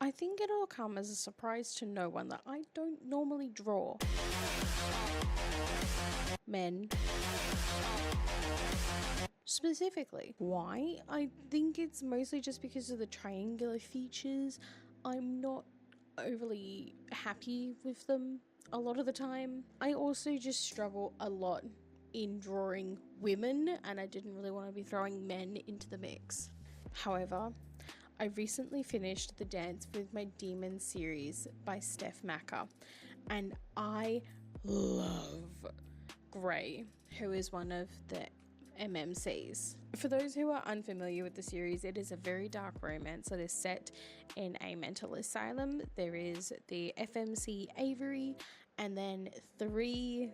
I think it'll come as a surprise to no one that I don't normally draw men specifically. Why? I think it's mostly just because of the triangular features. I'm not overly happy with them a lot of the time. I also just struggle a lot in drawing women, and I didn't really want to be throwing men into the mix. However, I recently finished the Dance with My Demons series by Steph Macker, and I love Gray, who is one of the MMCs. For those who are unfamiliar with the series, it is a very dark romance that is set in a mental asylum. There is the FMC Avery, and then three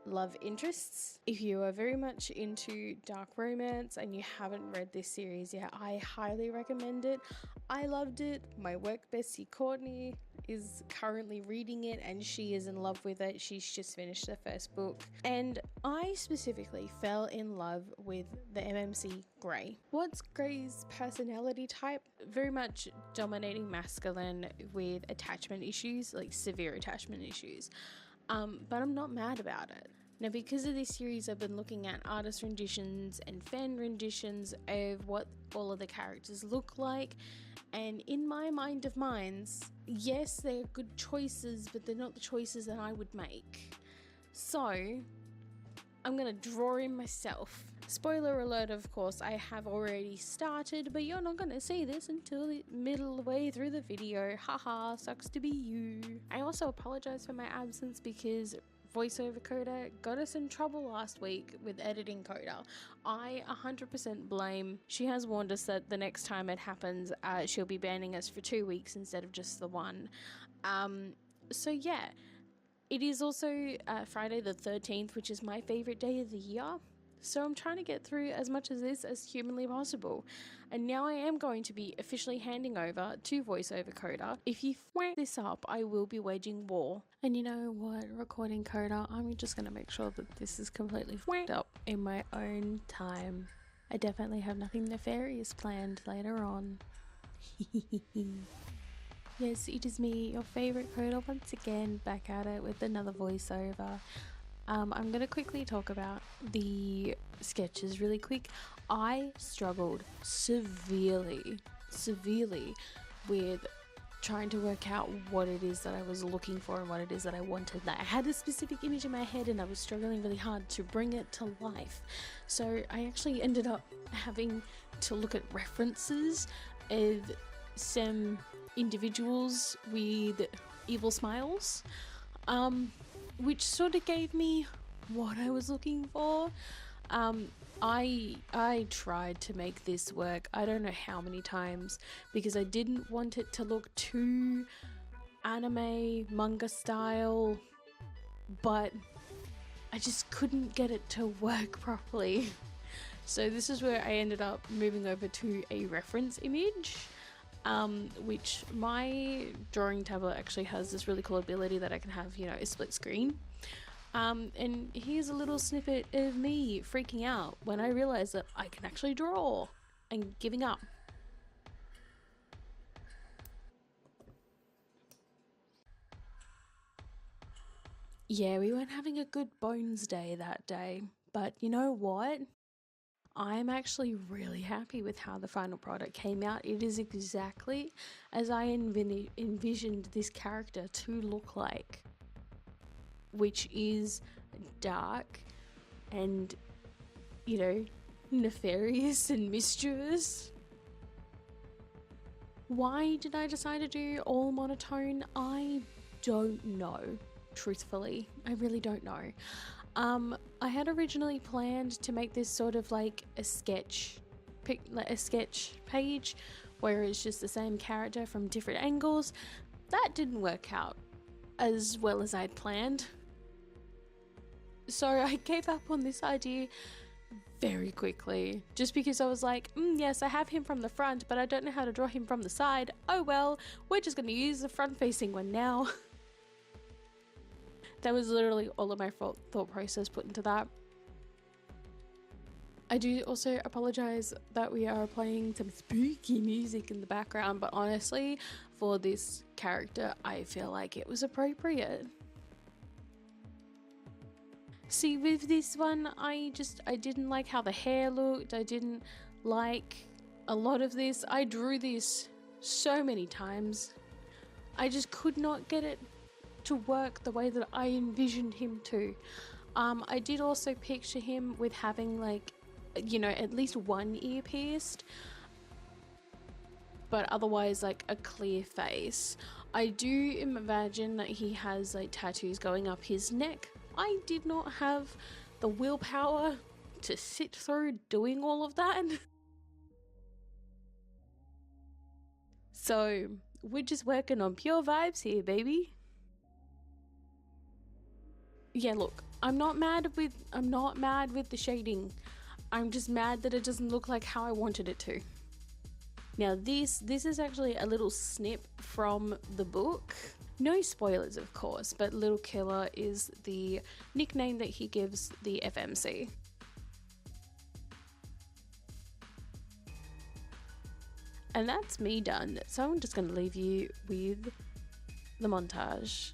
love interests. If you are very much into dark romance and you haven't read this series yet, I highly recommend it. I loved it. My work bestie Courtney is currently reading it and she is in love with it. She's just finished the first book. And I specifically fell in love with the MMC Grey. What's Grey's personality type? Very much dominating masculine with attachment issues, like severe attachment issues. But I'm not mad about it. Now, because of this series, I've been looking at artist renditions and fan renditions of what all of the characters look like. And in my mind of minds, yes, they're good choices, but they're not the choices that I would make. So, I'm going to draw in myself. Spoiler alert, of course, I have already started, but you're not going to see this until the middle way through the video. Haha, sucks to be you. I also apologize for my absence because voiceover Coda got us in trouble last week with editing Coda. I 100% blame. She has warned us that the next time it happens, she'll be banning us for 2 weeks instead of just the one. So yeah. It is also Friday the 13th, which is my favorite day of the year. So I'm trying to get through as much of this as humanly possible. And now I am going to be officially handing over to VoiceOver Coda. If you f*** this up, I will be waging war. And you know what, recording Coda, I'm just going to make sure that this is completely f***ed up in my own time. I definitely have nothing nefarious planned later on. Yes, it is me, your favourite Coda, once again back at it with another voiceover. I'm going to quickly talk about the sketches really quick. I struggled severely with trying to work out what it is that I was looking for and what it is that I wanted. I had a specific image in my head and I was struggling really hard to bring it to life. So I actually ended up having to look at references of some individuals with evil smiles, which sort of gave me what I was looking for. I tried to make this work, I don't know how many times, because I didn't want it to look too anime, manga style, but I just couldn't get it to work properly. So this is where I ended up moving over to a reference image, which my drawing tablet actually has this really cool ability that I can have, you know, a split screen. And here's a little snippet of me freaking out when I realized that I can actually draw and giving up. Yeah, we weren't having a good bones day that day, but you know what? I'm actually really happy with how the final product came out. It is exactly as I envisioned this character to look like, which is dark and, you know, nefarious and mischievous. Why did I decide to do all monotone? I don't know, truthfully. I really don't know. I had originally planned to make this sort of like a sketch page where it's just the same character from different angles. That didn't work out as well as I'd planned. So I gave up on this idea very quickly, just because I was like, yes, I have him from the front, but I don't know how to draw him from the side. Oh well, we're just going to use the front-facing one now. That was literally all of my thought process put into that. I do also apologize that we are playing some spooky music in the background, but honestly, for this character, I feel like it was appropriate. See, with this one, I didn't like how the hair looked. I didn't like a lot of this. I drew this so many times. I just could not get it to work the way that I envisioned him to. I did also picture him with having, like, you know, at least one ear pierced, but otherwise like a clear face. I do imagine that he has like tattoos going up his neck. I did not have the willpower to sit through doing all of that. So we're just working on pure vibes here, baby. Yeah, look, I'm not mad with the shading. I'm just mad that it doesn't look like how I wanted it to. Now this is actually a little snip from the book. No spoilers, of course, but Little Killer is the nickname that he gives the FMC. And that's me done. So I'm just going to leave you with the montage.